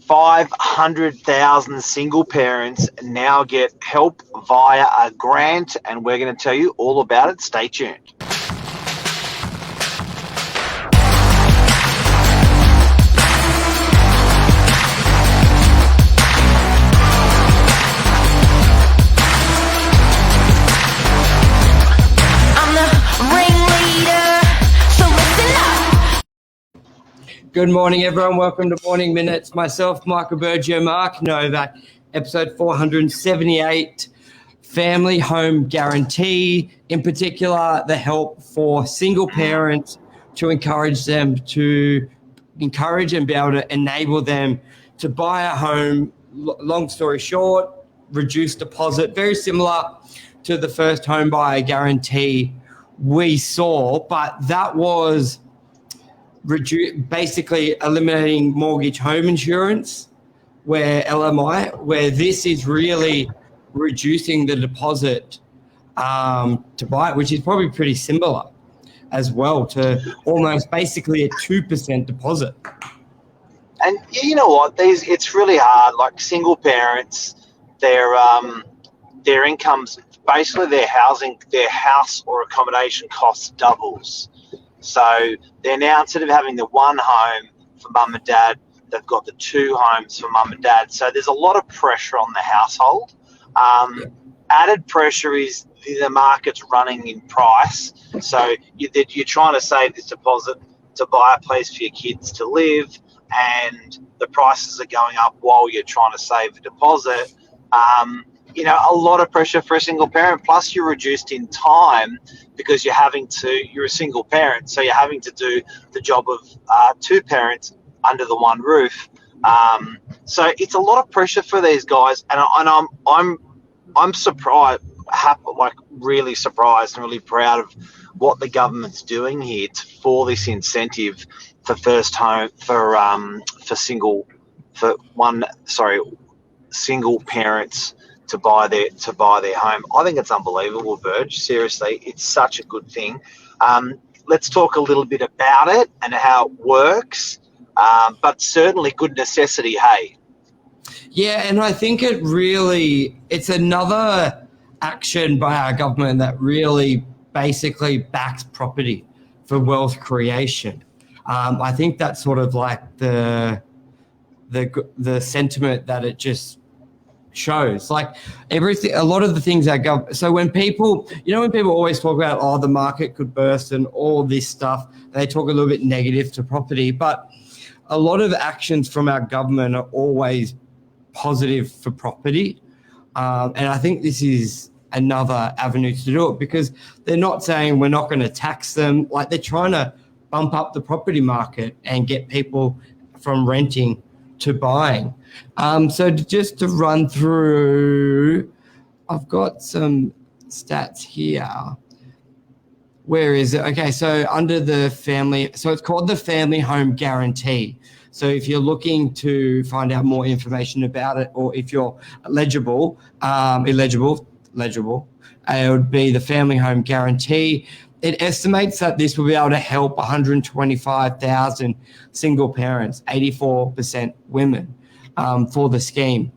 500,000 single parents now get help via a grant, and we're going to tell you all about it. Stay tuned. Good morning, everyone. Welcome to Morning Minutes. Myself, Michael BURGIO, Mark Novak, episode 478, Family Home Guarantee. In particular, the help for single parents to encourage and be able to enable them to buy a home. Long story short, reduced deposit, very similar to the first home buyer guarantee we saw, but that was basically eliminating mortgage home insurance, where LMI, where this is really reducing the deposit to buy it, which is probably pretty similar as well to almost basically a 2% deposit. And you know what? It's really hard. Like single parents, their incomes, basically their house or accommodation costs doubles. So they're now, instead of having the one home for mum and dad, they've got the two homes for mum and dad. So there's a lot of pressure on the household. Added pressure is the market's running in price. So you're trying to save this deposit to buy a place for your kids to live, and the prices are going up while you're trying to save the deposit. A lot of pressure for a single parent. Plus, you're reduced in time because you're a single parent, so you're having to do the job of two parents under the one roof. So it's a lot of pressure for these guys, and I'm surprised, really surprised and really proud of what the government's doing here for this incentive for single parents to buy their home. I think it's unbelievable, Burge. Seriously, it's such a good thing. Let's talk a little bit about it and how it works, but certainly good necessity, hey? Yeah, and I think it's another action by our government that really basically backs property for wealth creation. I think that's sort of like the sentiment that it just shows. Like everything, a lot of the things that go. So when people always talk about, the market could burst and all this stuff, they talk a little bit negative to property, but a lot of actions from our government are always positive for property. And I think this is another avenue to do it, because they're not saying we're not going to tax them. Like, they're trying to bump up the property market and get people from renting to buying. So just to run through, I've got some stats here. Where is it? Okay, so under the family, so it's called the Family Home Guarantee. So if you're looking to find out more information about it, or if you're eligible, it would be the Family Home Guarantee. It estimates that this will be able to help 125,000 single parents, 84% women, for the scheme,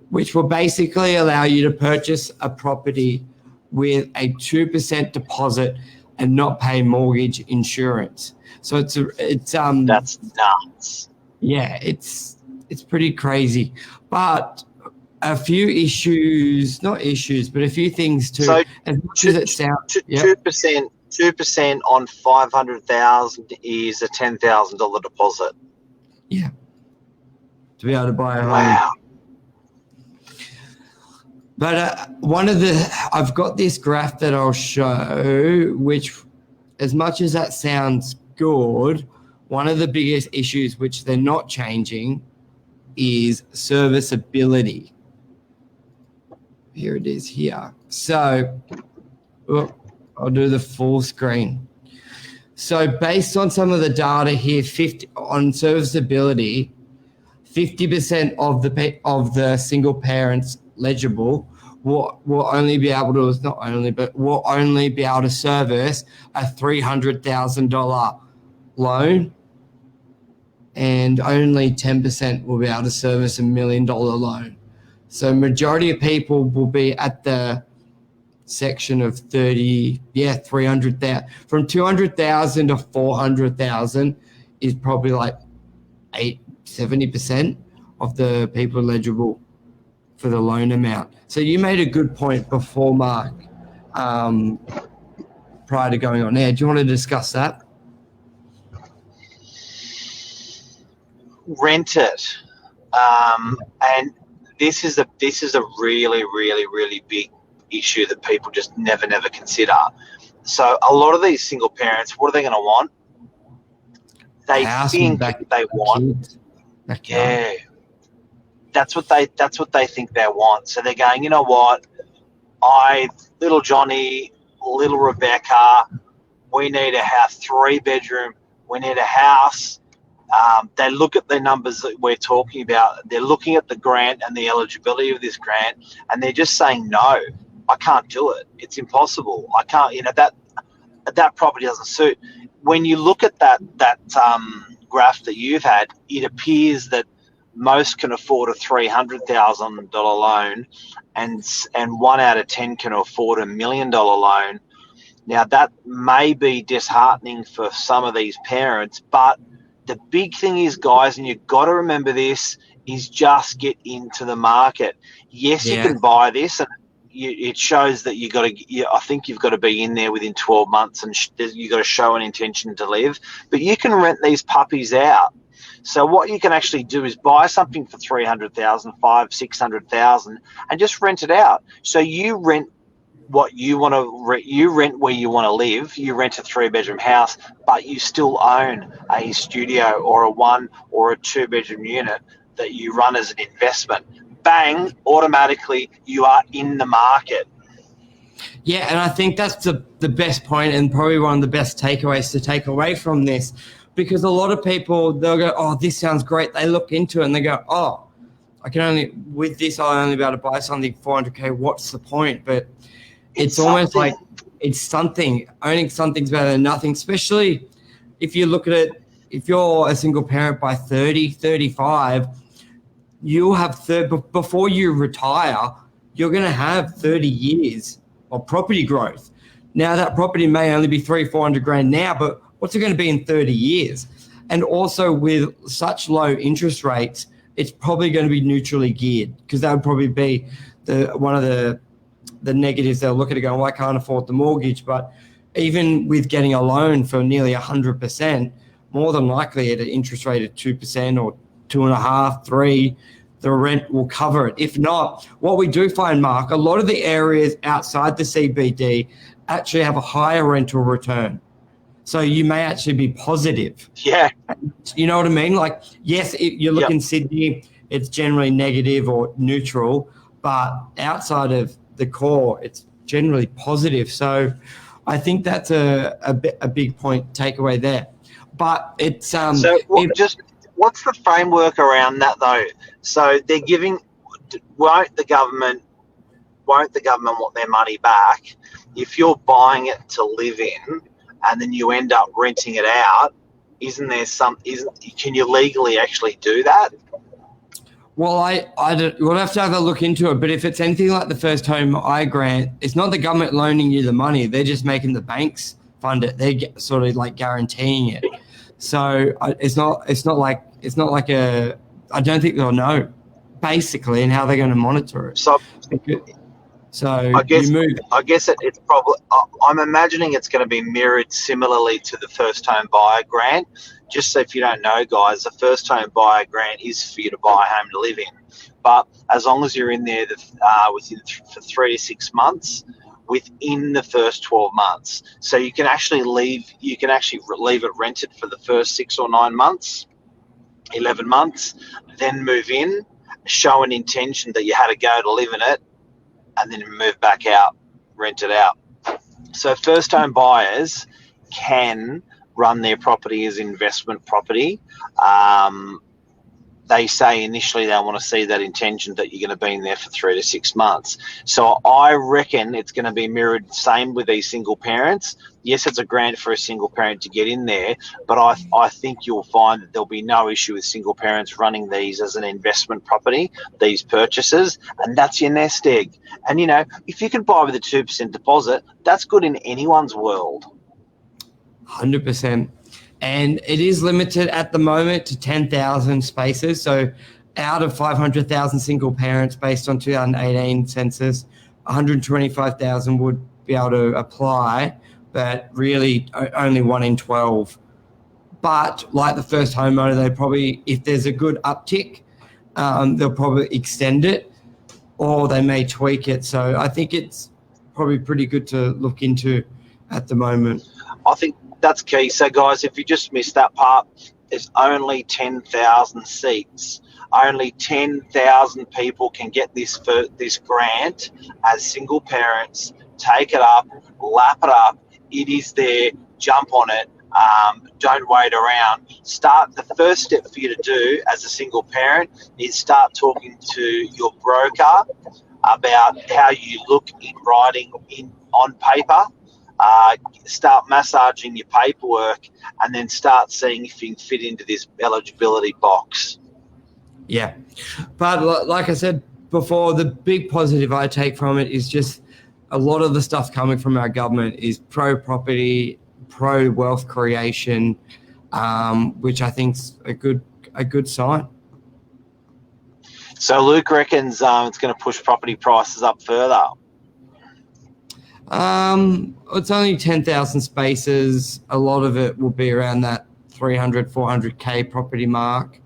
which will basically allow you to purchase a property with a 2% deposit and not pay mortgage insurance. So it's that's nuts. Yeah, it's pretty crazy. But a few issues, not issues, but a few things too. So as much as it sounds, 2% on 500,000 is a $10,000 deposit. Yeah, to be able to buy a home. Wow. But I've got this graph that I'll show, which, as much as that sounds good, one of the biggest issues which they're not changing is serviceability. Here it is here. So I'll do the full screen. So based on some of the data here, on serviceability, 50% of the single parents eligible will only be able to service a $300,000 loan and only 10% will be able to service $1 million loan. So majority of people will be at the section of 300,000. From 200,000 to 400,000 is probably like 70% of the people eligible for the loan amount. So you made a good point before, Mark, prior to going on air. Do you want to discuss that? Rent it, and this is a really, really, really big issue that people just never consider. So a lot of these single parents, what are they going to want? They think they want, yeah. That's what they think they want. So they're going, you know what? Little Johnny, little Rebecca, we need a house, 3-bedroom. We need a house. They look at the numbers that we're talking about. They're looking at the grant and the eligibility of this grant, and they're just saying, no, I can't do it. It's impossible. I can't. That property doesn't suit. When you look at that graph that you've had, it appears that most can afford a $300,000 loan, and 1 out of 10 can afford $1 million loan. Now that may be disheartening for some of these parents, but the big thing is, guys, and you've got to remember this, is just get into the market. Yes, you can buy this, and it shows that I think you've got to be in there within 12 months, and you've got to show an intention to live. But you can rent these puppies out. So what you can actually do is buy something for $300,000, $500,000, $600,000, and just rent it out. So you rent what you want to you rent where you want to live. You rent a 3-bedroom house, but you still own a studio or a 1 or a 2-bedroom unit that you run as an investment. Bang, automatically you are in the market. Yeah, and I think that's the best point, and probably one of the best takeaways to take away from this, because a lot of people, they'll go, oh, this sounds great. They look into it and they go, oh, I'll only be able to buy something $400K. What's the point? But it's almost like it's something. Owning something's better than nothing, especially if you look at it, if you're a single parent by 30, 35, you'll have before you retire, you're going to have 30 years of property growth. Now that property may only be $300,000-$400,000 now, but what's it going to be in 30 years? And also with such low interest rates, it's probably going to be neutrally geared, because that would probably be one of the negatives. They'll look at it going, well, I can't afford the mortgage. But even with getting a loan for nearly 100%, more than likely at an interest rate of 2% or 2.5%, 3%, the rent will cover it. If not, what we do find, Mark, a lot of the areas outside the CBD actually have a higher rental return. So you may actually be positive. Yeah. You know what I mean? Like, yes, you look in Sydney, it's generally negative or neutral, but outside of the core, it's generally positive. So I think that's a big point takeaway there. But it's what's the framework around that though? So they're giving, won't the government want their money back if you're buying it to live in and then you end up renting it out? Can you legally actually do that? Well, we'll have to have a look into it. But if it's anything like the first home buyer grant, it's not the government loaning you the money. They're just making the banks fund it. They're sort of like guaranteeing it. So it's not like I don't think they'll know basically and how they're going to monitor it. So I guess it's probably, I'm imagining it's going to be mirrored similarly to the first home buyer grant. Just so if you don't know, guys, the first home buyer grant is for you to buy a home to live in. But as long as you're in there for 3 to 6 months, within the first 12 months. So you can actually leave it rented for the first 6 or 9 months, 11 months, then move in, show an intention that you had to go to live in it, and then move back out, rent it out. So first home buyers can run their property as investment property. they say initially they want to see that intention that you're going to be in there for 3 to 6 months. So I reckon it's going to be mirrored same with these single parents. Yes, it's a grant for a single parent to get in there, but I think you'll find that there'll be no issue with single parents running these as an investment property, these purchases, and that's your nest egg. And, you know, if you can buy with a 2% deposit, that's good in anyone's world. 100%. And it is limited at the moment to 10,000 spaces. So out of 500,000 single parents based on 2018 census, 125,000 would be able to apply, but really only 1 in 12. But like the first homeowner, they probably, if there's a good uptick, they'll probably extend it or they may tweak it. So I think it's probably pretty good to look into at the moment. I think that's key. So, guys, if you just missed that part, there's only 10,000 seats. Only 10,000 people can get this grant as single parents. Take it up, lap it up. It is there. Jump on it. Don't wait around. The first step for you to do as a single parent is start talking to your broker about how you look in writing on paper. Start massaging your paperwork and then start seeing if you can fit into this eligibility box. Yeah. But like I said before, the big positive I take from it is just a lot of the stuff coming from our government is pro-property, pro-wealth creation, which I think's a good sign. So Luke reckons it's going to push property prices up further. It's only 10,000 spaces. A lot of it will be around that 300, 400K property mark.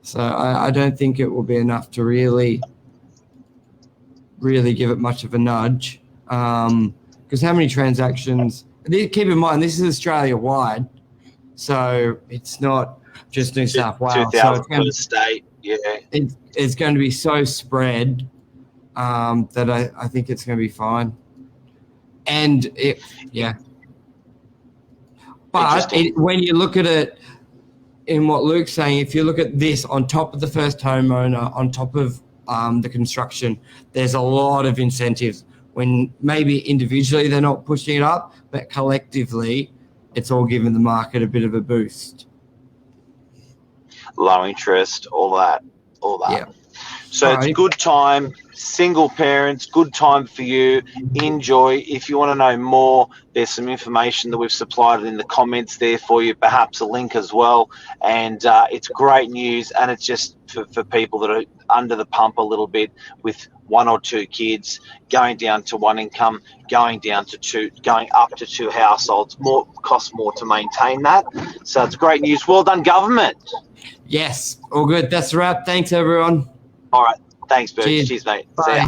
So I don't think it will be enough to really give it much of a nudge. Because how many transactions? Keep in mind, this is Australia-wide. So it's not just New South Wales. 2,000 per state, yeah. It's going to be so spread that I think it's going to be fine. And but when you look at it in what Luke's saying, if you look at this on top of the first homeowner, on top of the construction, there's a lot of incentives when maybe individually they're not pushing it up, but collectively it's all giving the market a bit of a boost. Low interest, all that. Yeah. So it's a good time, single parents, good time for you. Enjoy. If you want to know more, there's some information that we've supplied in the comments there for you, perhaps a link as well. And it's great news, and it's just for people that are under the pump a little bit with 1 or 2 kids, going down to 1 income, going down to 2, going up to 2 households. Costs more to maintain that. So it's great news. Well done, government. Yes, all good. That's a wrap. Thanks, everyone. All right. Thanks, Bert. Cheers, mate. Bye. See ya.